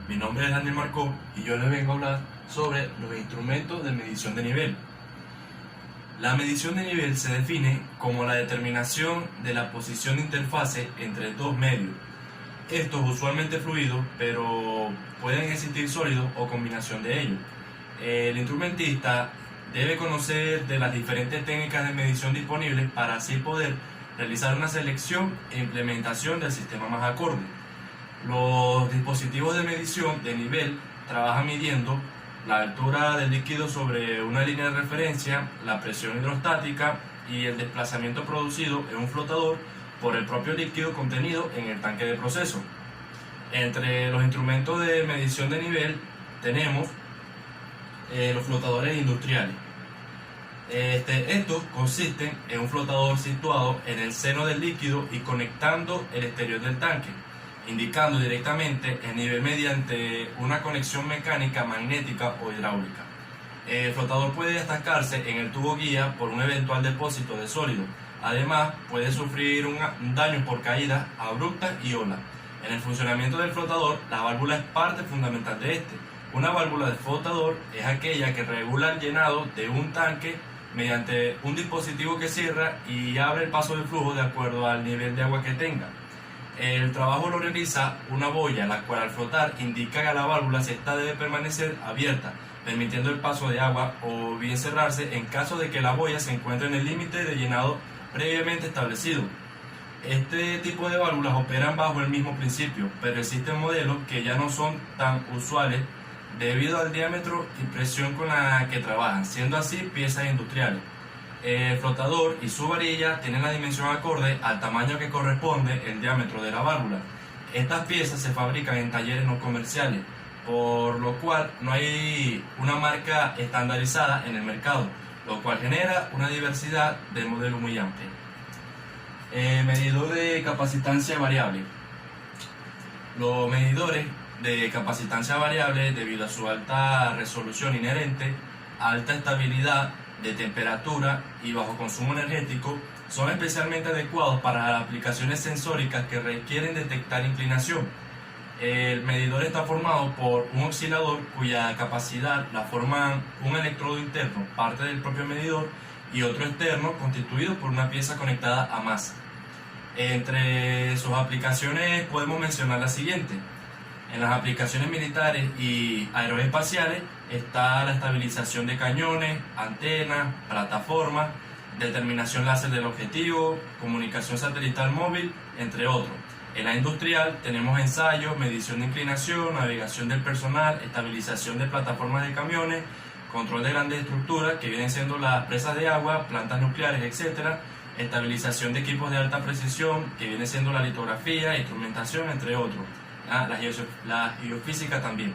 Mi nombre es Daniel Marcó y yo les vengo a hablar sobre los instrumentos de medición de nivel. La medición de nivel se define como la determinación de la posición de interfase entre dos medios. Estos usualmente fluidos, pero pueden existir sólidos o combinación de ellos. El instrumentista debe conocer de las diferentes técnicas de medición disponibles para así poder realizar una selección e implementación del sistema más acorde. Los dispositivos de medición de nivel trabajan midiendo la altura del líquido sobre una línea de referencia, la presión hidrostática y el desplazamiento producido en un flotador por el propio líquido contenido en el tanque de proceso. Entre los instrumentos de medición de nivel tenemos los flotadores industriales. Estos consisten en un flotador situado en el seno del líquido y conectando el exterior del tanque, indicando directamente el nivel mediante una conexión mecánica, magnética o hidráulica. El flotador puede destacarse en el tubo guía por un eventual depósito de sólido. Además, puede sufrir un daño por caídas abruptas y olas. En el funcionamiento del flotador, la válvula es parte fundamental de este. Una válvula de flotador es aquella que regula el llenado de un tanque mediante un dispositivo que cierra y abre el paso del flujo de acuerdo al nivel de agua que tenga. El trabajo lo realiza una boya, la cual al flotar indica que la válvula si esta debe permanecer abierta, permitiendo el paso de agua, o bien cerrarse en caso de que la boya se encuentre en el límite de llenado previamente establecido. Este tipo de válvulas operan bajo el mismo principio, pero existen modelos que ya no son tan usuales debido al diámetro y presión con la que trabajan, siendo así piezas industriales. El flotador y su varilla tienen la dimensión acorde al tamaño que corresponde el diámetro de la válvula. Estas piezas se fabrican en talleres no comerciales, por lo cual no hay una marca estandarizada en el mercado, lo cual genera una diversidad de modelos muy amplia. Medidor de capacitancia variable. Los medidores de capacitancia variable, debido a su alta resolución inherente, alta estabilidad de temperatura y bajo consumo energético, son especialmente adecuados para aplicaciones sensóricas que requieren detectar inclinación. El medidor está formado por un oscilador cuya capacidad la forman un electrodo interno, parte del propio medidor, y otro externo constituido por una pieza conectada a masa. Entre sus aplicaciones podemos mencionar las siguientes. En las aplicaciones militares y aeroespaciales está la estabilización de cañones, antenas, plataformas, determinación láser del objetivo, comunicación satelital móvil, entre otros. En la industrial tenemos ensayos, medición de inclinación, navegación del personal, estabilización de plataformas de camiones, control de grandes estructuras que vienen siendo las presas de agua, plantas nucleares, etc. Estabilización de equipos de alta precisión que viene siendo la litografía, instrumentación, entre otros. La geofísica también.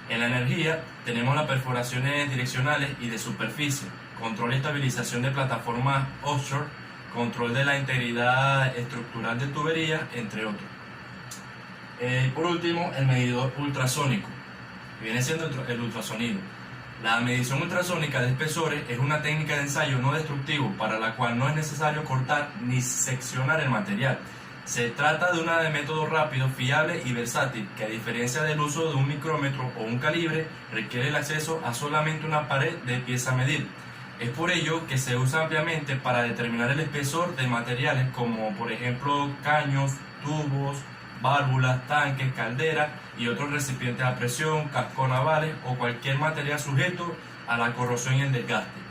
En la energía tenemos las perforaciones direccionales y de superficie, control y estabilización de plataformas offshore, control de la integridad estructural de tuberías, entre otros. Por último, el medidor ultrasónico, que viene siendo el ultrasonido. La medición ultrasónica de espesores es una técnica de ensayo no destructivo para la cual no es necesario cortar ni seccionar el material. Se trata de un método rápido, fiable y versátil que, a diferencia del uso de un micrómetro o un calibre, requiere el acceso a solamente una pared de pieza a medir. Es por ello que se usa ampliamente para determinar el espesor de materiales como, por ejemplo, caños, tubos, válvulas, tanques, calderas y otros recipientes a presión, cascos navales o cualquier material sujeto a la corrosión y el desgaste.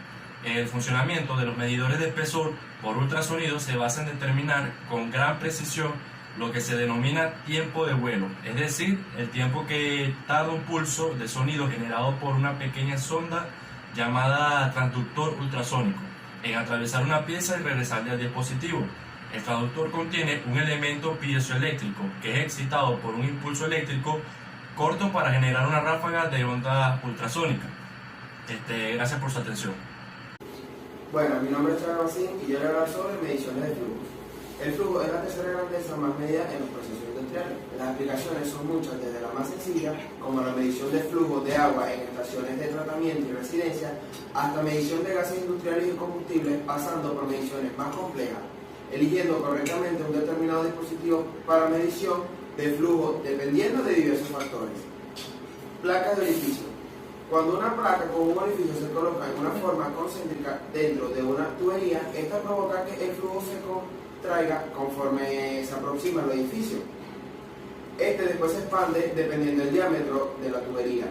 El funcionamiento de los medidores de espesor por ultrasonido se basa en determinar con gran precisión lo que se denomina tiempo de vuelo, es decir, el tiempo que tarda un pulso de sonido generado por una pequeña sonda llamada transductor ultrasónico en atravesar una pieza y regresar al dispositivo. El transductor contiene un elemento piezoeléctrico que es excitado por un impulso eléctrico corto para generar una ráfaga de onda ultrasónica. Gracias por su atención. Bueno, mi nombre es Charles Basín y yo le voy a hablar sobre mediciones de flujos. El flujo es la tercera grandeza más medida en los procesos industriales. Las aplicaciones son muchas, desde la más sencilla, como la medición de flujos de agua en estaciones de tratamiento y residencia, hasta medición de gases industriales y combustibles, pasando por mediciones más complejas, eligiendo correctamente un determinado dispositivo para medición de flujo dependiendo de diversos factores. Placas de orificio. Cuando una placa con un orificio se coloca en una forma concéntrica dentro de una tubería, esta provoca que el flujo se contraiga conforme se aproxima al orificio. Este después se expande dependiendo del diámetro de la tubería.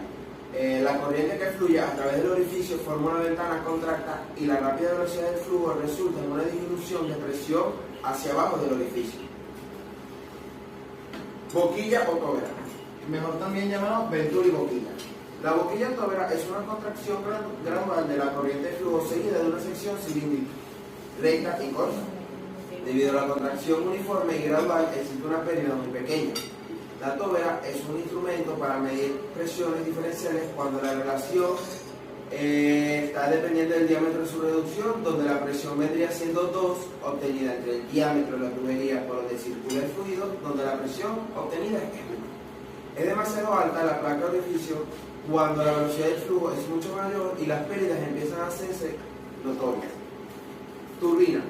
La corriente que fluye a través del orificio forma una ventana contracta y la rápida velocidad del flujo resulta en una disminución de presión hacia abajo del orificio. Boquilla o tóvera, mejor también llamado Venturi boquilla. La boquilla o tóvera es una contracción gradual de la corriente de flujo seguida de una sección cilíndrica, recta y corta. Debido a la contracción uniforme y gradual existe una pérdida muy pequeña. La tóvera es un instrumento para medir presiones diferenciales cuando la relación está dependiendo del diámetro de su reducción, donde la presión vendría siendo 2, obtenida entre el diámetro de la tubería por donde circula el fluido, donde la presión obtenida es 1. Es demasiado alta la placa de orificio cuando la velocidad del flujo es mucho mayor y las pérdidas empiezan a hacerse notorias. Turbina.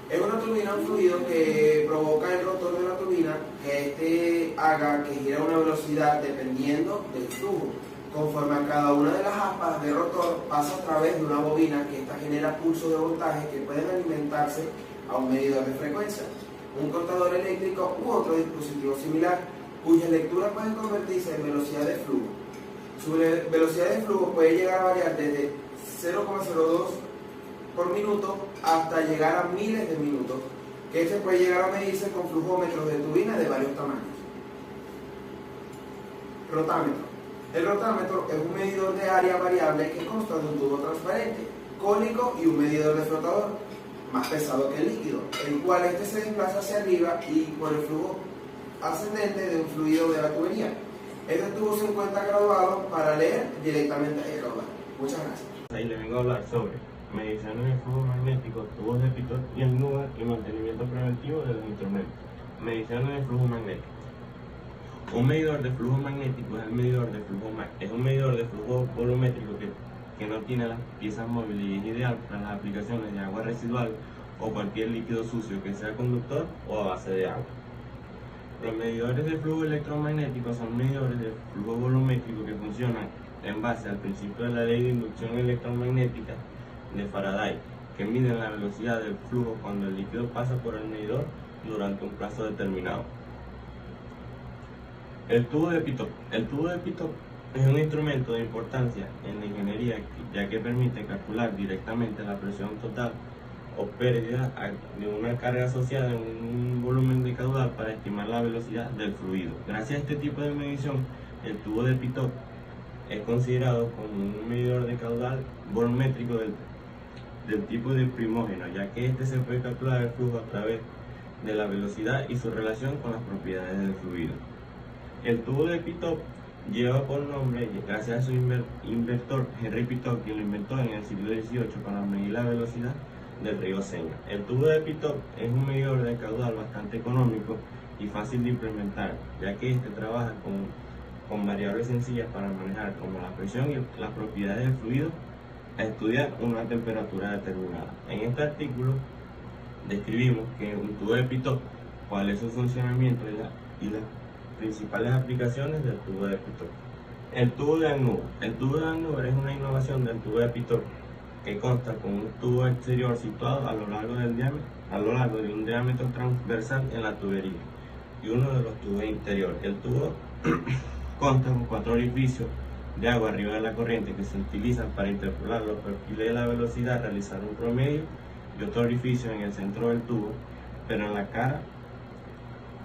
Es una turbina, un fluido que provoca el rotor de la turbina que este haga que gire a una velocidad dependiendo del flujo. Conforme a cada una de las aspas de rotor pasa a través de una bobina que esta genera pulsos de voltaje que pueden alimentarse a un medidor de frecuencia, un contador eléctrico u otro dispositivo similar, cuya lectura puede convertirse en velocidad de flujo. Su velocidad de flujo puede llegar a variar desde 0,02 por minuto hasta llegar a miles de minutos, que este puede llegar a medirse con flujómetros de turbina de varios tamaños. Rotámetro. El rotámetro es un medidor de área variable que consta de un tubo transparente, cónico y un medidor de flotador, más pesado que el líquido, el cual este se desplaza hacia arriba y por el flujo ascendente de un fluido de la tubería. Este tubo se encuentra graduado para leer directamente el caudal. Muchas gracias. Ahí le vengo a hablar sobre mediciones de flujo magnético, tubos de Pitot y Alnúbar y mantenimiento preventivo de los instrumentos. Mediciones de flujo magnético. Un medidor de flujo magnético es un medidor de flujo volumétrico que no tiene las piezas móviles y es ideal para las aplicaciones de agua residual o cualquier líquido sucio que sea conductor o a base de agua. Los medidores de flujo electromagnético son medidores de flujo volumétrico que funcionan en base al principio de la ley de inducción electromagnética de Faraday, que miden la velocidad del flujo cuando el líquido pasa por el medidor durante un plazo determinado. El tubo de Pitot. El tubo de Pitot es un instrumento de importancia en la ingeniería, ya que permite calcular directamente la presión total o pérdida de una carga asociada en un volumen de caudal para estimar la velocidad del fluido. Gracias a este tipo de medición, el tubo de Pitot es considerado como un medidor de caudal volumétrico del tipo de primógeno, ya que este se puede calcular el flujo a través de la velocidad y su relación con las propiedades del fluido. El tubo de Pitot lleva por nombre, gracias a su inventor Henri Pitot, quien lo inventó en el siglo XVIII para medir la velocidad del río Sena. El tubo de Pitot es un medidor de caudal bastante económico y fácil de implementar, ya que este trabaja con variables sencillas para manejar como la presión y las propiedades del fluido a estudiar una temperatura determinada. En este artículo describimos que un tubo de Pitot, cuál es su funcionamiento y las principales aplicaciones del tubo de Pitot. El tubo de Alnúbar. El tubo de Alnúbar es una innovación del tubo de Pitot que consta con un tubo exterior situado a lo largo de un diámetro transversal en la tubería y uno de los tubos interiores. El tubo consta con 4 orificios de agua arriba de la corriente que se utilizan para interpolar los perfiles de la velocidad, realizar un promedio, y otro orificio en el centro del tubo, pero en la cara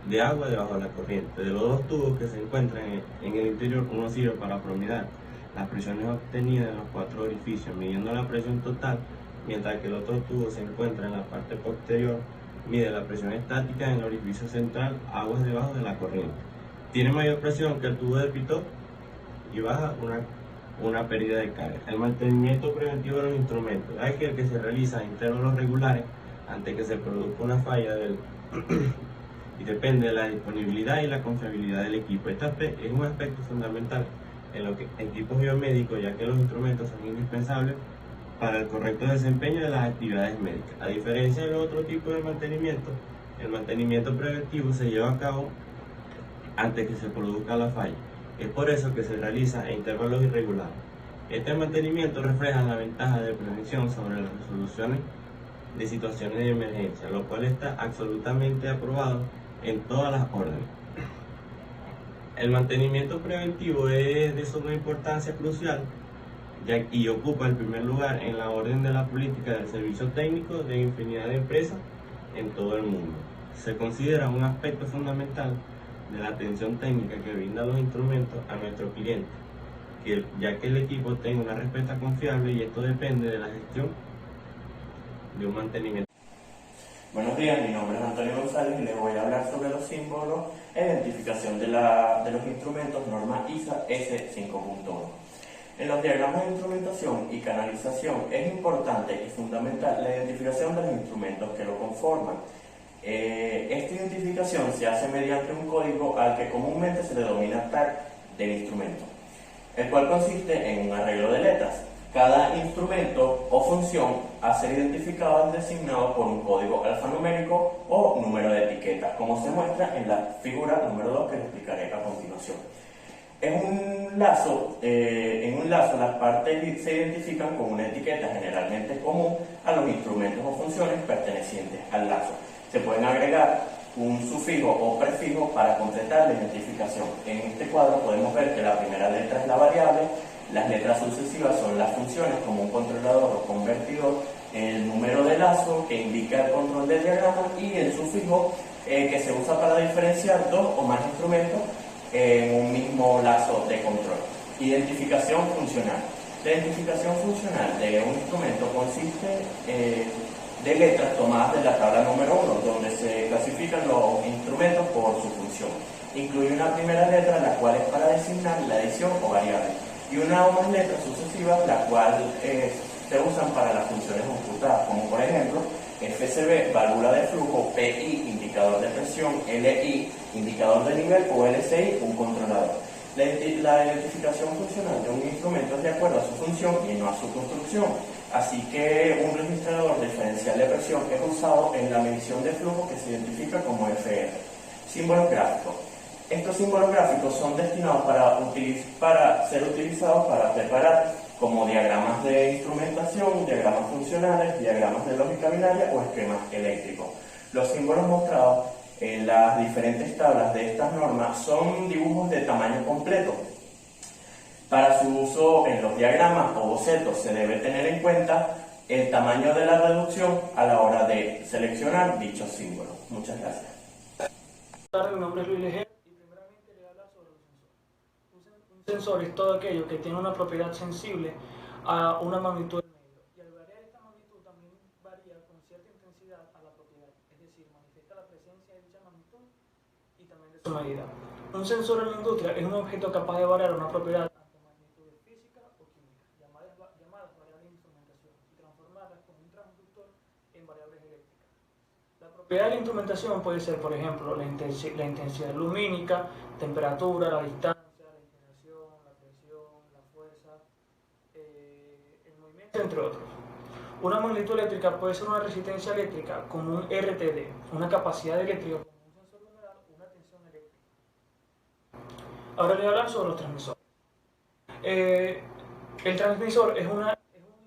de agua debajo de la corriente. De los 2 tubos que se encuentran en el interior, uno sirve para promediar las presiones obtenidas en los 4 orificios, midiendo la presión total, mientras que el otro tubo se encuentra en la parte posterior, mide la presión estática en el orificio central, aguas debajo de la corriente. Tiene mayor presión que el tubo de Pitot y baja una pérdida de carga. El mantenimiento preventivo de los instrumentos es aquel que se realiza a intervalos regulares antes que se produzca una falla y depende de la disponibilidad y la confiabilidad del equipo. Este es un aspecto fundamental en los equipos biomédicos, ya que los instrumentos son indispensables para el correcto desempeño de las actividades médicas. A diferencia del otro tipo de mantenimiento, el mantenimiento preventivo se lleva a cabo antes que se produzca la falla. Es por eso que se realiza a intervalos irregulares. Este mantenimiento refleja la ventaja de prevención sobre las resoluciones de situaciones de emergencia, lo cual está absolutamente aprobado en todas las órdenes. El mantenimiento preventivo es de suma importancia crucial y ocupa el primer lugar en la orden de la política del servicio técnico de infinidad de empresas en todo el mundo. Se considera un aspecto fundamental de la atención técnica que brinda los instrumentos a nuestro cliente, ya que el equipo tenga una respuesta confiable, y esto depende de la gestión de un mantenimiento. Buenos días, mi nombre es Antonio González y les voy a hablar sobre los símbolos e identificación de los instrumentos norma ISA S5.1. En los diagramas de instrumentación y canalización es importante y fundamental la identificación de los instrumentos que lo conforman. Esta identificación se hace mediante un código al que comúnmente se le denomina tag del instrumento, el cual consiste en un arreglo de letras. Cada instrumento o función a ser identificado es designado por un código alfanumérico o número de etiqueta, como se muestra en la figura número 2 que les explicaré a continuación. En un lazo las partes se identifican con una etiqueta generalmente común a los instrumentos o funciones pertenecientes al lazo. Se pueden agregar un sufijo o prefijo para completar la identificación. En este cuadro podemos ver que la primera letra es la variable, las letras sucesivas son las funciones como un controlador o convertidor, el número de lazo que indica el control del diagrama y el sufijo que se usa para diferenciar dos o más instrumentos en un mismo lazo de control. Identificación funcional. La identificación funcional de un instrumento consiste de letras tomadas de la tabla número 1, donde se clasifican los instrumentos por su función. Incluye una primera letra, la cual es para designar la adición o variable, y una o más letras sucesivas, las cuales se usan para las funciones computadas, como por ejemplo FCB, válvula de flujo, PI, indicador de presión, LI, indicador de nivel, o LCI, un controlador. La identificación funcional de un instrumento es de acuerdo a su función y no a su construcción, así que un registrador diferencial de presión es usado en la medición de flujo, que se identifica como FR. Símbolos gráficos. Estos símbolos gráficos son destinados para ser utilizados para preparar como diagramas de instrumentación, diagramas funcionales, diagramas de lógica binaria o esquemas eléctricos. Los símbolos mostrados en las diferentes tablas de estas normas son dibujos de tamaño completo. Para su uso en los diagramas o bocetos se debe tener en cuenta el tamaño de la reducción a la hora de seleccionar dichos símbolos. Muchas gracias. Mi nombre es Luis Leger y primeramente le voy a hablar sobre un sensor. Un sensor es todo aquello que tiene una propiedad sensible a una magnitud del medio, y al variar esta magnitud también varía con cierta intensidad a la propiedad, es decir, manifiesta la presencia de dicha magnitud y también de su medida. Un sensor en la industria es un objeto capaz de variar una propiedad ante magnitudes físicas o químicas, llamadas variables de instrumentación, y transformarlas con un transductor en variables eléctricas. La propiedad de la instrumentación puede ser, por ejemplo, la intensidad lumínica, temperatura, la distancia, la inclinación, la presión, la fuerza, el movimiento, entre otros. Una magnitud eléctrica puede ser una resistencia eléctrica como un RTD, una capacidad eléctrica como un sensor numeral o una tensión eléctrica. Ahora le voy a hablar sobre los transmisores. El transmisor es un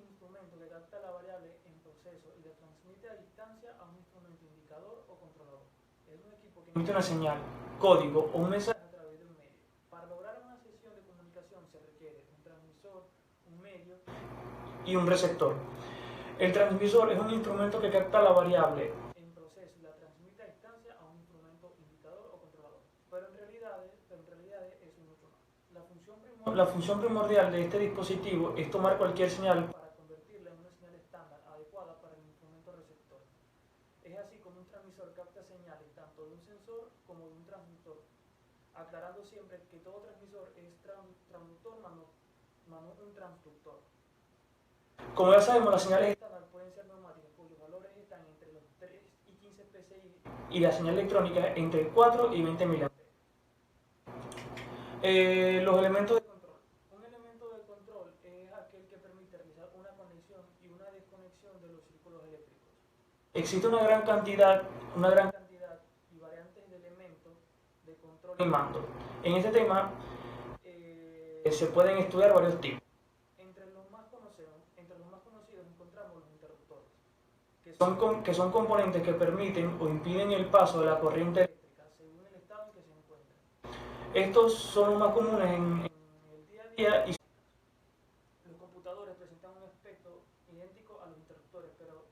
instrumento que capta la variable en proceso y la transmite a distancia a un instrumento indicador o controlador. Es un equipo que emite una señal, código o un mensaje a través de un medio. Para lograr una sesión de comunicación se requiere un transmisor, un medio y un receptor. El transmisor es un instrumento que capta la variable en proceso y la transmite a distancia a un instrumento indicador o controlador. Pero en realidad es mucho más. La función primordial de este dispositivo es tomar cualquier señal para convertirla en una señal estándar adecuada para el instrumento receptor. Es así como un transmisor capta señales tanto de un sensor como de un transductor, aclarando siempre que todo transmisor es transductor más no un transductor. Como ya sabemos, las señales estándar pueden ser neumáticas cuyos valores están entre los 3 y 15 PSI y la señal electrónica entre 4 y 20 mA. Los elementos de control. Un elemento de control es aquel que permite realizar una conexión y una desconexión de los círculos eléctricos. Existe una gran cantidad y variantes de elementos de control y mando. En este tema se pueden estudiar varios tipos. Entre los más conocidos encontramos los interruptores, que son componentes que permiten o impiden el paso de la corriente eléctrica según el estado en que se encuentra. Estos son los más comunes en el día a día y los computadores presentan un aspecto idéntico a los interruptores, pero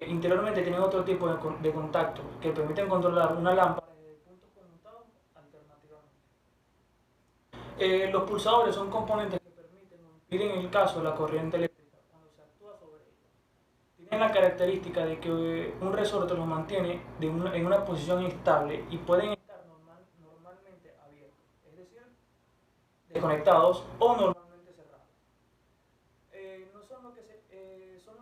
interiormente tienen otro tipo de contacto que permiten controlar una lámpara desde puntos conmutados alternativamente. Los pulsadores son componentes que permiten o impiden el caso de la corriente eléctrica cuando se actúa sobre ellos. Tienen la característica de que un resorte los mantiene en una posición estable y pueden estar normalmente abiertos, es decir, desconectados o normalmente cerrados. Son los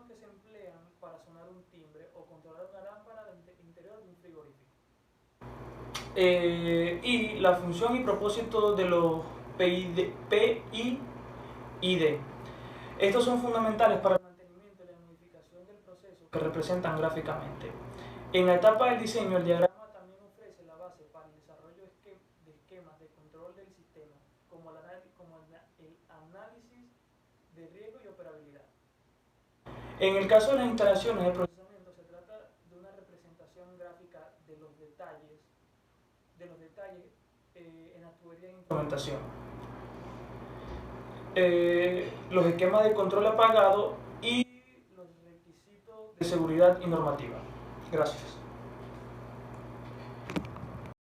que se emplean para sonar un timbre o controlar una lámpara del interior de un frigorífico. Y la función y propósito de los PID. Estos son fundamentales para el mantenimiento y la modificación del proceso que representan gráficamente. En la etapa del diseño, el diagrama también ofrece la base para el desarrollo de esquemas de control del sistema, como el análisis de riesgo y operabilidad. En el caso de las instalaciones de procesamiento, se trata de una representación gráfica de los detalles en las tuberías de instrumentación. Los esquemas de control apagado y los requisitos de seguridad y normativa. Gracias.